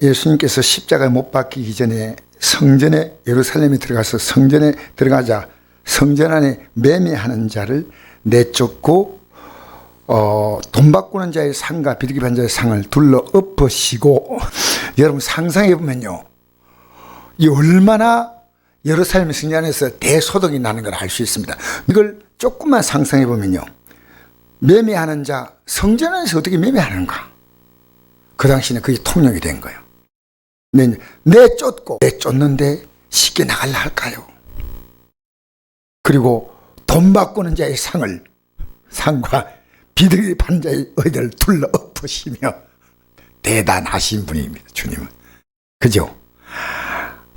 예수님께서 십자가에 못 박히기 전에 성전에 예루살렘에 들어가서 성전에 들어가자 성전 안에 매매하는 자를 내쫓고 돈 바꾸는 자의 상과 비둘기 반 자의 상을 둘러 엎으시고 여러분 상상해 보면요, 이 얼마나 예루살렘 성전 안에서 대소동이 나는 걸 알 수 있습니다. 이걸 조금만 상상해 보면요, 매매하는 자, 성전 안에서 어떻게 매매하는가? 그 당시에는 그게 통용이 된 거예요. 내쫓는데 쉽게 나가려 할까요? 그리고 돈 바꾸는 자의 상과 비둘기 반자의 의를 둘러 엎으시며 대단하신 분입니다. 주님은. 그죠?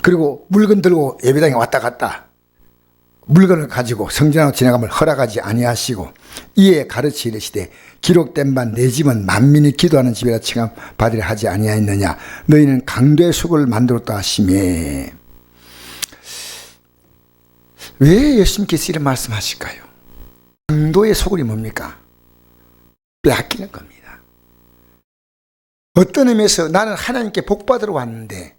그리고 물건 들고 예배당에 왔다 갔다 물건을 가지고 성전으로 지나가면 허락하지 아니하시고 이에 가르치 이르시되 기록된 바 내 집은 만민이 기도하는 집이라 칭함 받으려 하지 아니하였느냐. 너희는 강도의 속을 만들었다 하시매. 왜 예수님께서 이런 말씀하실까요? 강도의 속을이 뭡니까? 빼앗기는 겁니다. 어떤 의미에서 나는 하나님께 복 받으러 왔는데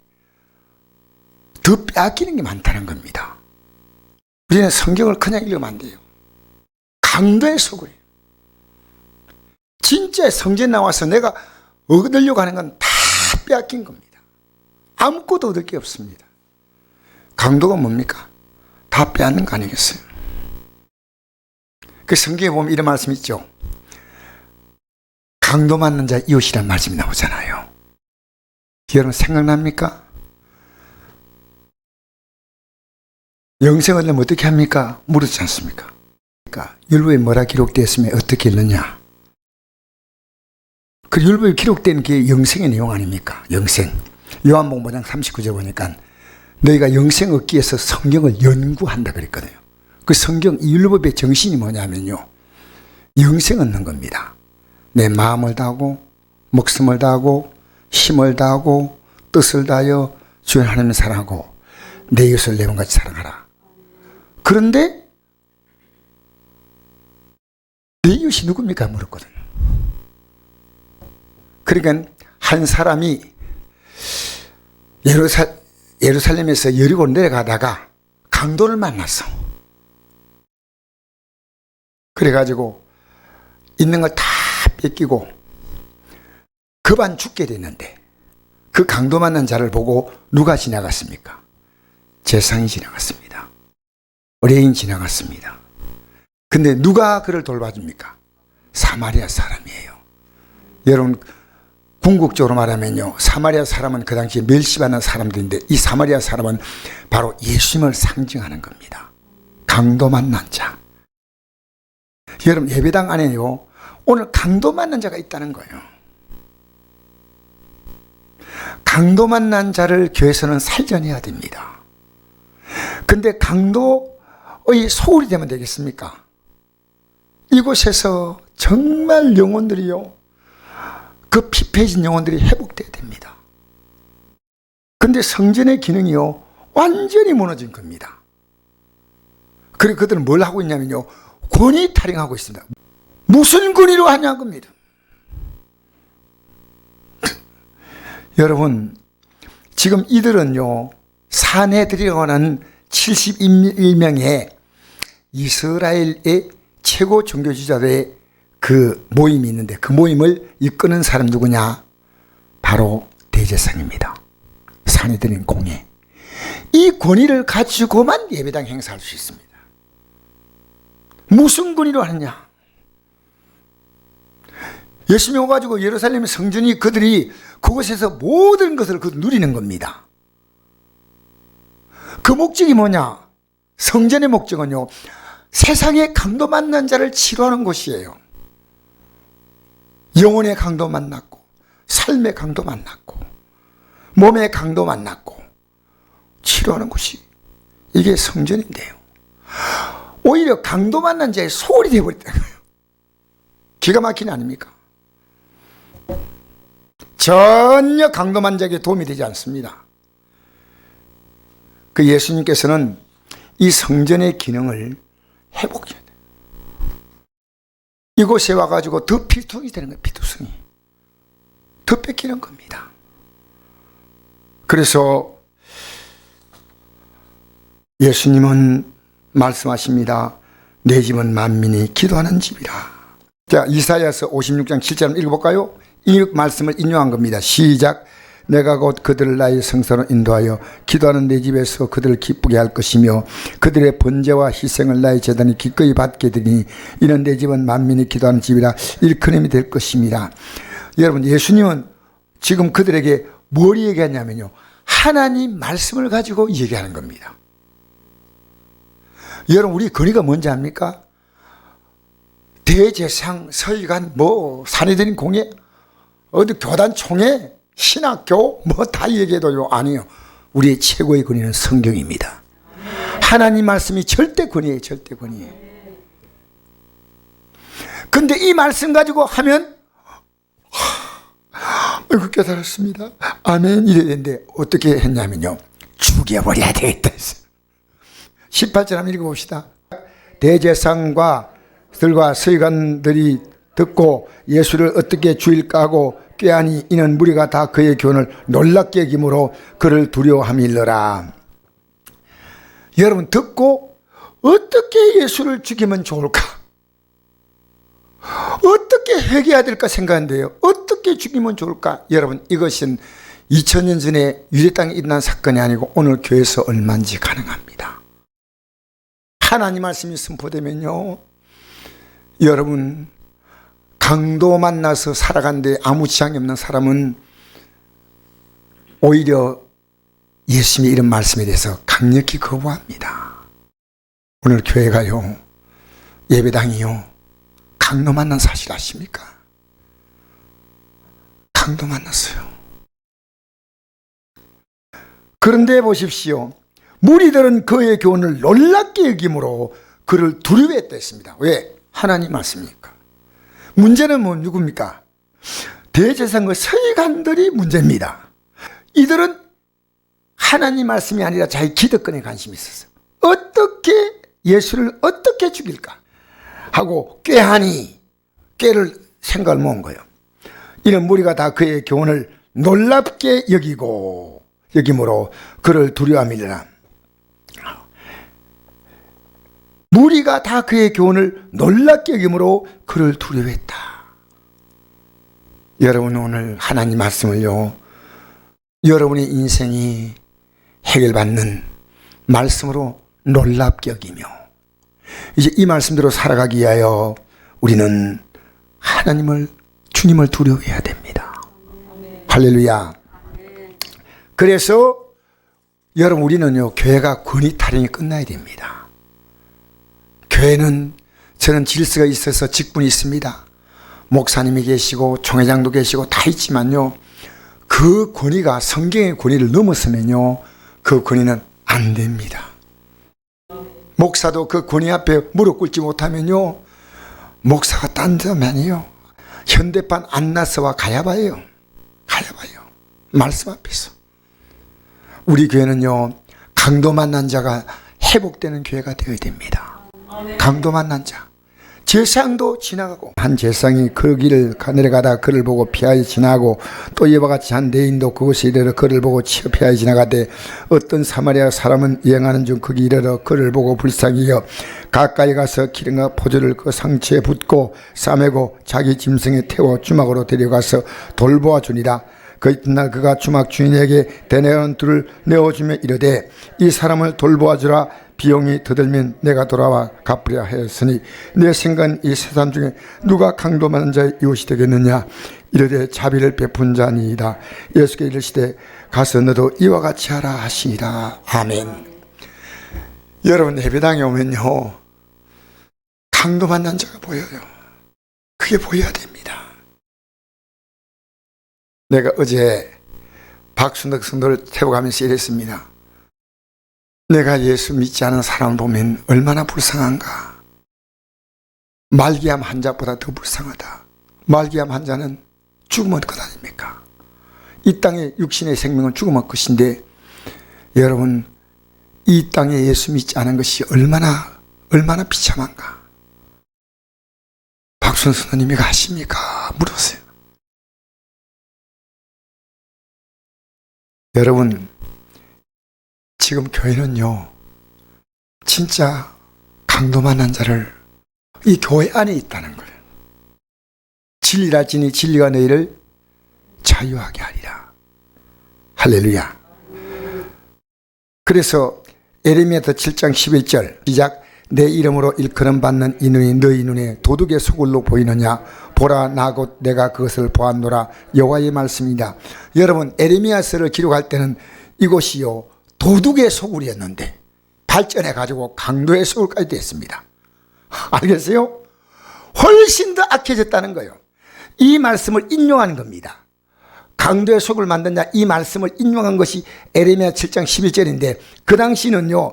더 빼앗기는 게 많다는 겁니다. 우리는 성경을 그냥 읽으면 안 돼요. 강도의 속을. 진짜 성전 나와서 내가 얻으려고 하는 건 다 빼앗긴 겁니다. 아무것도 얻을 게 없습니다. 강도가 뭡니까? 다 빼앗는 거 아니겠어요? 그 성경에 보면 이런 말씀 있죠. 강도 맞는 자 이웃이란 말씀이 나오잖아요. 여러분 생각납니까? 영생 얻으려면 어떻게 합니까? 물었지 않습니까? 그러니까 율법에 뭐라 기록되었으면 어떻게 읽느냐? 그 율법에 기록된 게 영생의 내용 아닙니까? 영생. 요한복음 5장 39절 보니까 너희가 영생 얻기 위해서 성경을 연구한다 그랬거든요. 그 성경 이 율법의 정신이 뭐냐면요, 영생 얻는 겁니다. 내 마음을 다하고 목숨을 다하고 힘을 다하고 뜻을 다하여 주의 하나님을 사랑하고 내 이웃을 내 몸같이 사랑하라. 그런데 내 이웃이 누굽니까? 물었거든요. 그러니까 한 사람이 예루살렘에서 여리고로 내려가다가 강도를 만났어. 그래가지고 있는 걸 다 뺏기고 급한 죽게 됐는데 그 강도 만난 자를 보고 누가 지나갔습니까? 제사장이 지나갔습니다. 의뢰인 지나갔습니다. 근데 누가 그를 돌봐줍니까? 사마리아 사람이에요. 여러분 궁극적으로 말하면요, 사마리아 사람은 그 당시에 멸시받는 사람들인데 이 사마리아 사람은 바로 예수님을 상징하는 겁니다. 강도 만난 자. 여러분 예배당 안에요, 오늘 강도 만난 자가 있다는 거예요. 강도 만난 자를 교회에서는 살전해야 됩니다. 근데 강도의 소홀이 되면 되겠습니까? 이곳에서 정말 영혼들이요, 그 피폐해진 영혼들이 회복돼야 됩니다. 근데 성전의 기능이요, 완전히 무너진 겁니다. 그리고 그들은 뭘 하고 있냐면요, 권위 타령하고 있습니다. 무슨 권위로 하냐 겁니다. 여러분 지금 이들은요, 산에 들어가는 71명의 이스라엘의 최고 종교지자들의 그 모임이 있는데 그 모임을 이끄는 사람 누구냐? 바로 대제사장입니다. 산에 들인 공예. 이 권위를 가지고만 예배당 행사할 수 있습니다. 무슨 권위로 하느냐? 예수님이 오가지고 예루살렘 성전이 그들이 그곳에서 모든 것을 누리는 겁니다. 그 목적이 뭐냐? 성전의 목적은요, 세상의 강도 만난 자를 치료하는 곳이에요. 영혼의 강도 만났고 삶의 강도 만났고 몸의 강도 만났고 치료하는 곳이 이게 성전인데요, 오히려 강도 만난 자의 소홀이 되어버렸다는 거예요. 기가 막히는 아닙니까? 전혀 강도 만난 자에게 도움이 되지 않습니다. 그 예수님께서는 이 성전의 기능을 회복해야 돼요. 이곳에 와가지고 더 필통이 되는 거예요. 피투성이 더 뺏기는 겁니다. 그래서 예수님은 말씀하십니다. 내 집은 만민이 기도하는 집이라. 자, 이사야서 56장 7절 읽어볼까요? 이 말씀을 인용한 겁니다. 시작. 내가 곧 그들을 나의 성소로 인도하여 기도하는 내 집에서 그들을 기쁘게 할 것이며 그들의 번제와 희생을 나의 제단이 기꺼이 받게 되니 이는 내 집은 만민이 기도하는 집이라 일컬음이 될 것입니다. 여러분, 예수님은 지금 그들에게 뭘 얘기하냐면요, 하나님 말씀을 가지고 얘기하는 겁니다. 여러분, 우리 건의가 뭔지 압니까? 대제상, 서기관, 산해드린 공예, 어디 교단 총회, 신학교 다 얘기해도요, 아니요. 우리의 최고의 권위는 성경입니다. 하나님 말씀이 절대 권위예요. 절대 권위예요. 근데 이 말씀 가지고 하면 아이고 깨달았습니다, 아멘 이래야 되는데 어떻게 했냐면요, 죽여버려야 되겠다 했어요. 18절 한번 읽어봅시다. 대제사장과 들과 서기관들이 듣고 예수를 어떻게 죽일까 하고 꾀하니 이는 무리가 다 그의 교훈을 놀랍게 여김으로 그를 두려워함이러라. 여러분, 듣고 어떻게 예수를 죽이면 좋을까, 어떻게 회개해야 될까 생각하는데요, 어떻게 죽이면 좋을까? 여러분, 이것은 2000년 전에 유대 땅에 일어난 사건이 아니고 오늘 교회에서 얼마인지 가능합니다. 하나님 말씀이 선포되면요, 여러분, 강도 만나서 살아간데 아무 지장이 없는 사람은 오히려 예수님의 이런 말씀에 대해서 강력히 거부합니다. 오늘 교회가요, 예배당이요, 강도 만난 사실 아십니까? 강도 만났어요. 그런데 보십시오, 무리들은 그의 교훈을 놀랍게 여김으로 그를 두려워했다 했습니다. 왜? 하나님 말씀입니까? 문제는 누굽니까? 대제사장과 서기관들이 문제입니다. 이들은 하나님 말씀이 아니라 자기 기득권에 관심이 있었어요. 어떻게 예수를 어떻게 죽일까 하고 꾀를 생각을 모은 거예요. 이는 무리가 다 그의 교훈을 놀랍게 여김으로 그를 두려워함이라. 무리가 다 그의 교훈을 놀랍게 여김으로 그를 두려워했다. 여러분, 오늘 하나님 말씀을요, 여러분의 인생이 해결받는 말씀으로 놀랍게 여기며 이제 이 말씀대로 살아가기 위하여 우리는 주님을 두려워해야 됩니다. 할렐루야. 그래서 여러분, 우리는요, 교회가 권위 타령이 끝나야 됩니다. 교회는 저는 질서가 있어서 직분이 있습니다. 목사님이 계시고 총회장도 계시고 다 있지만요, 그 권위가 성경의 권위를 넘어서면요, 그 권위는 안 됩니다. 목사도 그 권위 앞에 무릎 꿇지 못하면요, 목사가 딴 사람이 아니에요. 현대판 안나서와 가야바예요. 말씀 앞에서. 우리 교회는요, 강도 만난 자가 회복되는 교회가 되어야 됩니다. 강도 만난 자, 제사장도 지나가고, 한 제사장이 그 길을 내려가다 그를 보고 피하여 지나고, 또 이와 같이 한 레인도 그곳에 이르러 그를 보고 피하여 지나가되, 어떤 사마리아 사람은 여행하는 중 거기 이르러 그를 보고 불쌍히 여겨 가까이 가서 기름과 포도를 그 상처에 붓고 싸매고 자기 짐승에 태워 주막으로 데려가서 돌보아 주니라. 그 이튿날 그가 주막 주인에게 대내온 둘을 내어주며 이르되, 이 사람을 돌보아 주라. 비용이 더 들면 내가 돌아와 갚으려 하였으니 내 생각은 이 세 사람 중에 누가 강도 많은 자의 이웃이 되겠느냐. 이르되 자비를 베푼 자니이다. 예수께 이르시되 가서 너도 이와 같이 하라 하시니라. 아멘. 여러분, 예배당에 오면요, 강도 만난 자가 보여요. 그게 보여야 됩니다. 내가 어제 박순덕 성도를 태워가면서 이랬습니다. 내가 예수 믿지 않은 사람을 보면 얼마나 불쌍한가. 말기암 환자보다 더 불쌍하다. 말기암 환자는 죽으면 끝 아닙니까? 이 땅의 육신의 생명은 죽으면 끝인데, 여러분, 이 땅에 예수 믿지 않은 것이 얼마나 비참한가. 박순 선생님이 아십니까? 물었어요. 여러분, 지금 교회는요, 진짜 강도 만난 자를 이 교회 안에 있다는 거예요. 진리라 지니 진리가 너희를 자유하게 하리라. 할렐루야. 그래서 에레미야서 7장 11절 시작. 내 이름으로 일컬음 받는 이 눈이 너희 눈에 도둑의 소굴로 보이느냐. 보라, 나 곧 내가 그것을 보았노라. 여호와의 말씀이다. 여러분, 에레미야서를 기록할 때는 이곳이요 도둑의 소굴이었는데 발전해 가지고 강도의 소굴까지 됐습니다. 알겠어요? 훨씬 더 악해졌다는 거예요. 이 말씀을 인용한 겁니다. 강도의 소굴을 만드냐, 이 말씀을 인용한 것이 에레미야 7장 11절인데 그 당시는요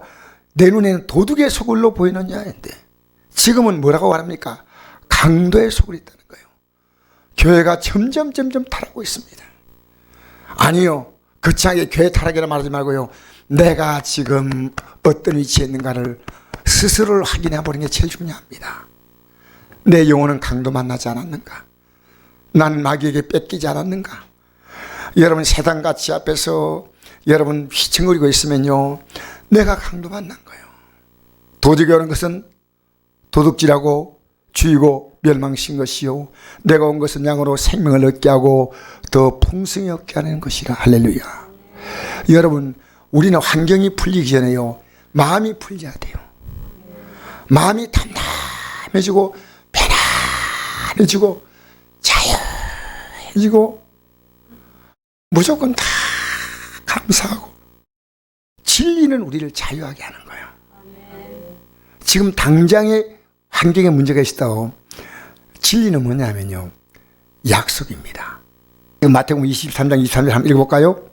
내 눈에는 도둑의 소굴로 보이느냐 했는데 지금은 뭐라고 말합니까? 강도의 소굴이 있다는 거예요. 교회가 점점 타락하고 있습니다. 아니요, 거창하게 교회 타락이라 말하지 말고요, 내가 지금 어떤 위치에 있는가를 스스로를 확인해 보는 게 제일 중요합니다. 내 영혼은 강도 만나지 않았는가? 난 마귀에게 뺏기지 않았는가? 여러분, 세상가치 앞에서 여러분 휘청거리고 있으면요 내가 강도 만난 거예요. 도둑이 오는 것은 도둑질하고 죽이고 멸망신 것이요 내가 온 것은 양으로 생명을 얻게 하고 더 풍성히 얻게 하는 것이라. 할렐루야. 여러분, 우리는 환경이 풀리기 전에요 마음이 풀려야 돼요. 마음이 담담해지고 편안해지고 자유해지고 무조건 다 감사하고 진리는 우리를 자유하게 하는 거예요. 지금 당장의 환경에 문제가 있다고. 진리는 뭐냐면요 약속입니다. 마태복음 23장 23절 한번 읽어볼까요?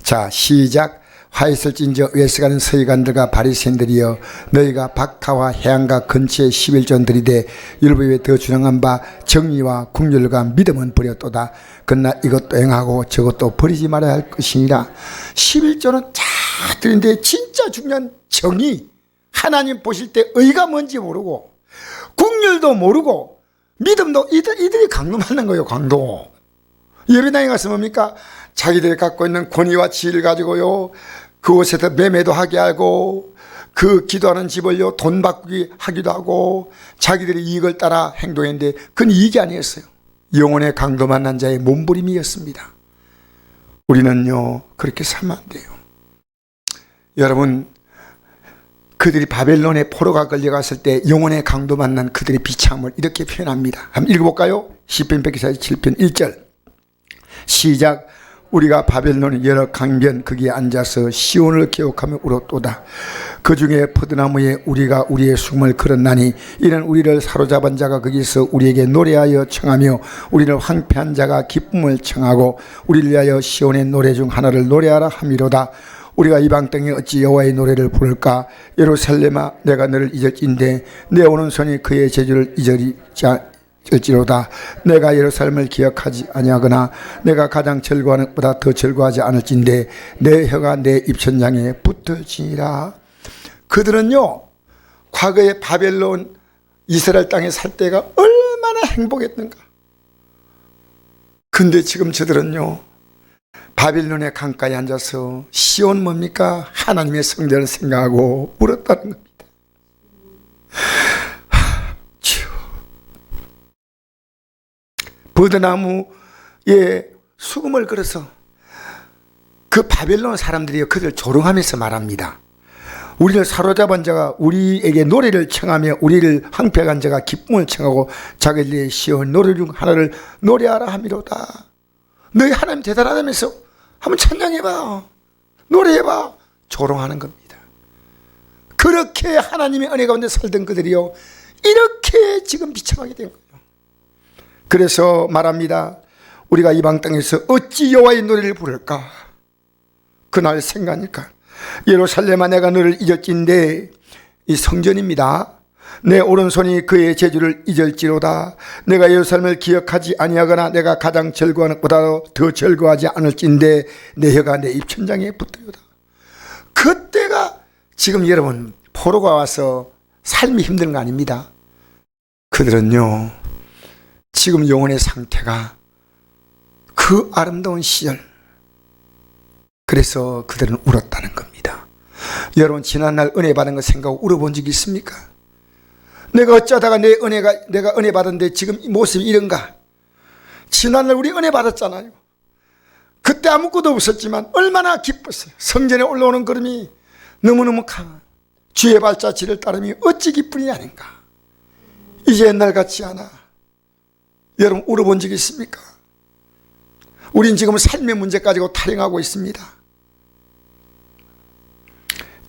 자, 시작. 화 있을진저 위에서 가는 서기관들과 바리새인들이여, 너희가 박하와 해안가 근처에 11조 들이되 율법에 더 준용한 바 정의와 국률과 믿음은 버렸도다. 그러나 이것도 행하고 저것도 버리지 말아야 할 것이니라. 11조는 다 드린데 진짜 중요한 정의, 하나님 보실 때 의가 뭔지 모르고 국률도 모르고 믿음도 이들이 강도 만난 거예요. 강도. 예배당에 가서 뭡니까? 자기들이 갖고 있는 권위와 지위를 가지고요 그곳에서 매매도 하게 하고 그 기도하는 집을요 돈 바꾸기 하기도 하고 자기들의 이익을 따라 행동했는데 그건 이익이 아니었어요. 영혼의 강도 만난 자의 몸부림이었습니다. 우리는요 그렇게 살면 안 돼요. 여러분, 그들이 바벨론의 포로가 끌려갔을 때 영혼의 강도 만난 그들의 비참을 이렇게 표현합니다. 한번 읽어볼까요? 시편 147편 1절 시작. 우리가 바벨론의 여러 강변 거기에 앉아서 시온을 기억하며 울었도다. 그 중에 포도나무에 우리가 우리의 숨을 걸었나니 이는 우리를 사로잡은 자가 거기서 우리에게 노래하여 청하며 우리를 황폐한 자가 기쁨을 청하고 우리를 위하여 시온의 노래 중 하나를 노래하라 함이로다. 우리가 이방 땅에 어찌 여호와의 노래를 부를까? 예루살렘아, 내가 너를 잊을진데 내 오른손이 그의 제주를 잊을지로다. 내가 예루살렘을 기억하지 아니하거나 내가 가장 절거하는 것보다 더 절거하지 않을진데 내 혀가 내 입천장에 붙을지니라. 그들은요 과거에 바벨론 이스라엘 땅에 살 때가 얼마나 행복했던가. 근데 지금 저들은요 바빌론의 강가에 앉아서 시온 뭡니까? 하나님의 성전을 생각하고 울었다는 겁니다. 버드나무에 수금을 걸어서 그 바벨론 사람들이 그들 조롱하면서 말합니다. 우리를 사로잡은 자가 우리에게 노래를 청하며 우리를 황폐한 자가 기쁨을 청하고 자기들의 시온 노래 중 하나를 노래하라 함이로다. 너희 하나님 대단하다면서 한번 찬양해봐, 노래해봐, 조롱하는 겁니다. 그렇게 하나님의 은혜 가운데 살던 그들이요 이렇게 지금 비참하게 된 거예요. 그래서 말합니다. 우리가 이방 땅에서 어찌 여호와의 노래를 부를까? 그날 생각하니까 예루살렘아, 내가 너를 잊을진데, 이 성전입니다. 내 오른손이 그의 제주를 잊을지로다. 내가 예루살렘을 기억하지 아니하거나 내가 가장 절거하는 것보다 더 절거하지 않을진데 내 혀가 내 입천장에 붙으리로다. 그때가 지금 여러분 포로가 와서 삶이 힘든 거 아닙니다. 그들은요 지금 영혼의 상태가 그 아름다운 시절 그래서 그들은 울었다는 겁니다. 여러분, 지난날 은혜 받은 거 생각하고 울어본 적이 있습니까? 내가 어쩌다가 내가 은혜 받았는데 지금 이 모습이 이런가? 지난날 우리 은혜 받았잖아요. 그때 아무것도 없었지만 얼마나 기뻤어요. 성전에 올라오는 걸음이 너무너무 강한 주의 발자취를 따름이 어찌 기쁘니 아닌가. 이제 옛날 같지 않아. 여러분, 울어본 적이 있습니까? 우린 지금 삶의 문제 가지고 타령하고 있습니다.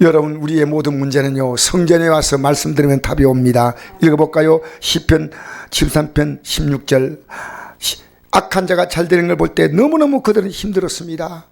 여러분, 우리의 모든 문제는요, 성전에 와서 말씀 들으면 답이 옵니다. 읽어볼까요? 시편 13편 16절. 악한 자가 잘 되는 걸 볼 때 너무너무 그들은 힘들었습니다.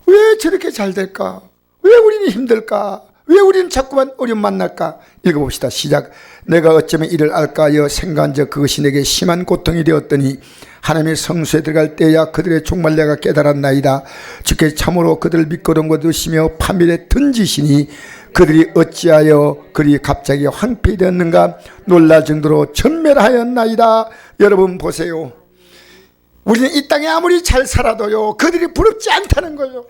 왜 저렇게 잘 될까? 왜 우리는 힘들까? 왜 우리는 자꾸만 어려움 만날까? 읽어봅시다. 시작. 내가 어쩌면 이를 알까 하여 생각한 적 그것이 내게 심한 고통이 되었더니 하나님의 성소에 들어갈 때야 그들의 종말 내가 깨달았나이다. 주께 참으로 그들을 믿거든 거두시며 파멸에 던지시니 그들이 어찌하여 그리 갑자기 황폐되었는가 놀랄 정도로 전멸하였나이다. 여러분 보세요. 우리는 이 땅에 아무리 잘 살아도요, 그들이 부럽지 않다는 거예요.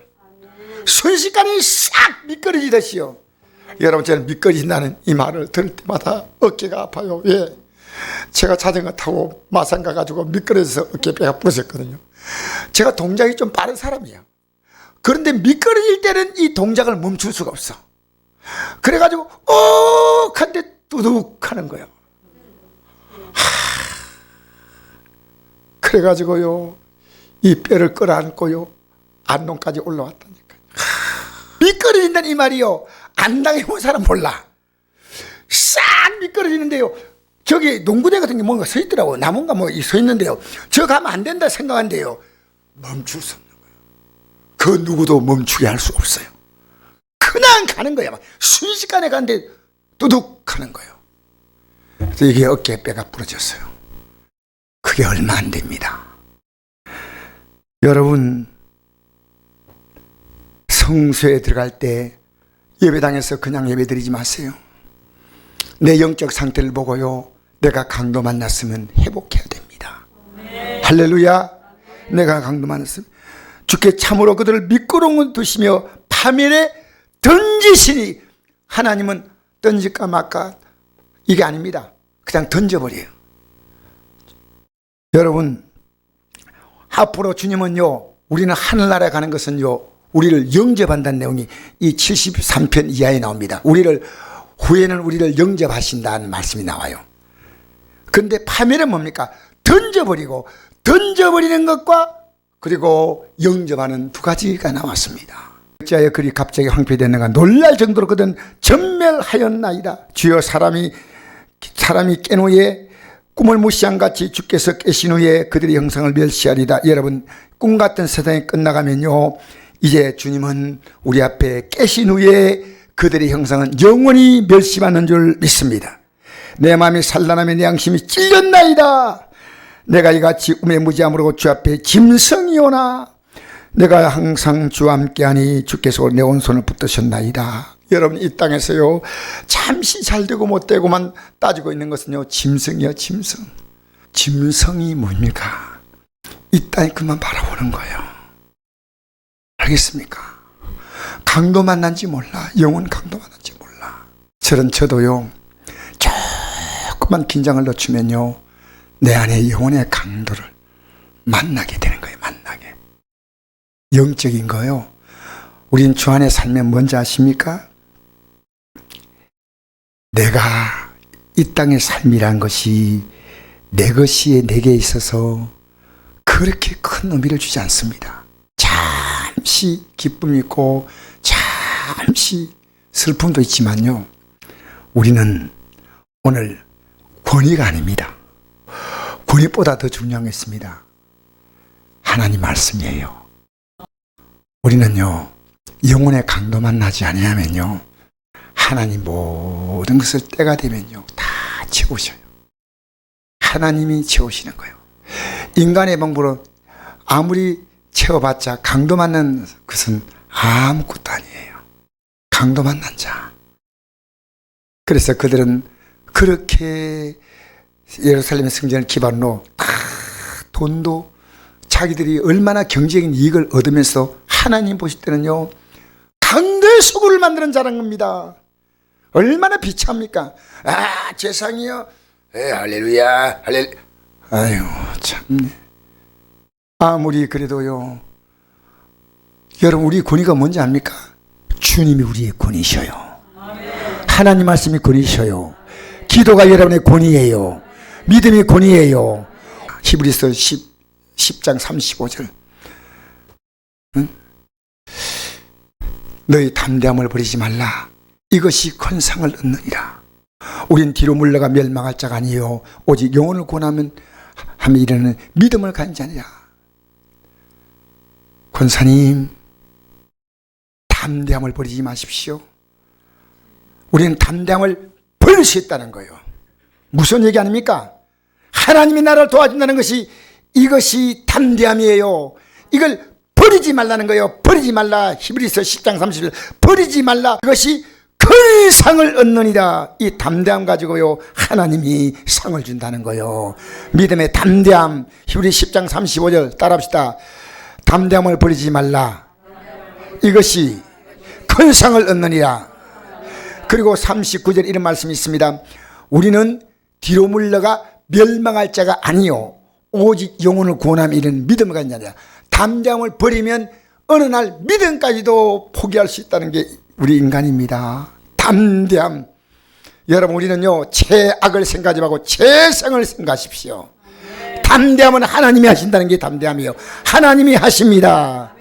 순식간에 싹 미끄러지듯이요. 여러분, 저는 미끄러진다는 이 말을 들을 때마다 어깨가 아파요. 왜? 제가 자전거 타고 마산 가가지고 미끄러져서 어깨뼈가 부러졌거든요. 제가 동작이 좀 빠른 사람이에요. 그런데 미끄러질 때는 이 동작을 멈출 수가 없어. 그래가지고 한데 뚜둑 하는 거예요. 그래가지고요, 이 뼈를 끌어안고요, 안동까지 올라왔다니까요. 미끄러진다는 이 말이요, 안 당해본 사람 몰라. 싹 미끄러지는데요, 저기 농구대 같은 게 뭔가 서 있더라고요. 나무가 뭐 서 있는데요, 저 가면 안 된다 생각한데요, 멈출 수 없는 거예요. 그 누구도 멈추게 할 수 없어요. 그냥 가는 거예요. 순식간에 가는데 뚜둑 하는 거예요. 그래서 이게 어깨뼈가 부러졌어요. 그게 얼마 안 됩니다. 여러분, 성소에 들어갈 때 예배당에서 그냥 예배 드리지 마세요. 내 영적 상태를 보고요, 내가 강도 만났으면 회복해야 됩니다. 할렐루야. 내가 강도 만났으면 주께 참으로 그들을 미끄러운 두시며 파멸에 던지시니, 하나님은 던질까 말까 이게 아닙니다. 그냥 던져버려요. 여러분, 앞으로 주님은요, 우리는 하늘나라에 가는 것은요, 우리를 영접한다는 내용이 이 73편 이하에 나옵니다. 후에는 우리를 영접하신다는 말씀이 나와요. 그런데 파멸은 뭡니까? 던져버리는 것과 그리고 영접하는 두 가지가 나왔습니다. 어찌하여 그리 갑자기 황폐되는가 놀랄 정도로 그들은 전멸하였나이다. 주여, 사람이 깬 후에 꿈을 무시한 같이 주께서 깨신 후에 그들의 형상을 멸시하리다. 여러분, 꿈 같은 세상이 끝나가면요, 이제 주님은 우리 앞에 깨신 후에 그들의 형상은 영원히 멸시받는 줄 믿습니다. 내 마음이 산란하며 내 양심이 찔렸나이다. 내가 이같이 우매무지함으로 주 앞에 짐승이오나 내가 항상 주와 함께하니 주께서 내 온손을 붙드셨나이다. 여러분, 이 땅에서요, 잠시 잘 되고 못 되고만 따지고 있는 것은요, 짐승이요, 짐승. 짐승이 뭡니까? 이 땅에 그만 바라보는 거예요. 알겠습니까? 강도 만난지 몰라. 영혼 강도 만난지 몰라. 저도요, 조금만 긴장을 늦추면요, 내 안에 영혼의 강도를 만나게 되는 거예요. 만나게. 영적인 거요. 우린 주 안에 살면 뭔지 아십니까? 내가 이 땅의 삶이란 것이 내 것이 내게 있어서 그렇게 큰 의미를 주지 않습니다. 잠시 기쁨이 있고 잠시 슬픔도 있지만요, 우리는 오늘 권위가 아닙니다. 권위보다 더 중요한 게 있습니다. 하나님 말씀이에요. 우리는요, 영혼의 강도만 나지 아니하면요, 하나님 모든 것을 때가 되면요, 다 채우셔요. 하나님이 채우시는 거예요. 인간의 방법으로 아무리 채워봤자 강도 만난 것은 아무것도 아니에요. 강도 만난 자. 그래서 그들은 그렇게 예루살렘의 성전을 기반으로 다 돈도 자기들이 얼마나 경제적인 이익을 얻으면서 하나님 보실 때는요, 강도의 소굴을 만드는 자란 겁니다. 얼마나 비참합니까? 아, 세상이요. 할렐루야, 할렐루야. 아유, 참. 아무리 그래도요, 여러분, 우리 권위가 뭔지 압니까? 주님이 우리의 권위셔요. 하나님 말씀이 권위셔요. 기도가 여러분의 권위예요. 믿음이 권위예요. 히브리서 10장 35절. 응? 너희 담대함을 버리지 말라. 이것이 권상을 얻느니라. 우린 뒤로 물러가 멸망할 자가 아니요 오직 영혼을 구원하면 하며 이르는 믿음을 가진 자니라. 권사님, 담대함을 버리지 마십시오. 우리는 담대함을 버릴 수 있다는 거예요. 무슨 얘기 아닙니까? 하나님이 나를 도와준다는 것이, 이것이 담대함이에요. 이걸 버리지 말라는 거예요. 버리지 말라. 히브리서 10장 30절. 버리지 말라. 그것이 큰 상을 얻느니라. 이 담대함 가지고요, 하나님이 상을 준다는 거예요. 믿음의 담대함. 히브리 10장 35절 따라합시다. 담대함을 버리지 말라. 이것이 큰 상을 얻느니라. 그리고 39절 이런 말씀이 있습니다. 우리는 뒤로 물러가 멸망할 자가 아니요 오직 영혼을 구원하며 이런 믿음을 가진 자냐. 담대함을 버리면 어느 날 믿음까지도 포기할 수 있다는 게 우리 인간입니다. 담대함. 여러분, 우리는요, 최악을 생각하지 말고 최상을 생각하십시오. 담대함은 하나님이 하신다는 게 담대함이에요. 하나님이 하십니다.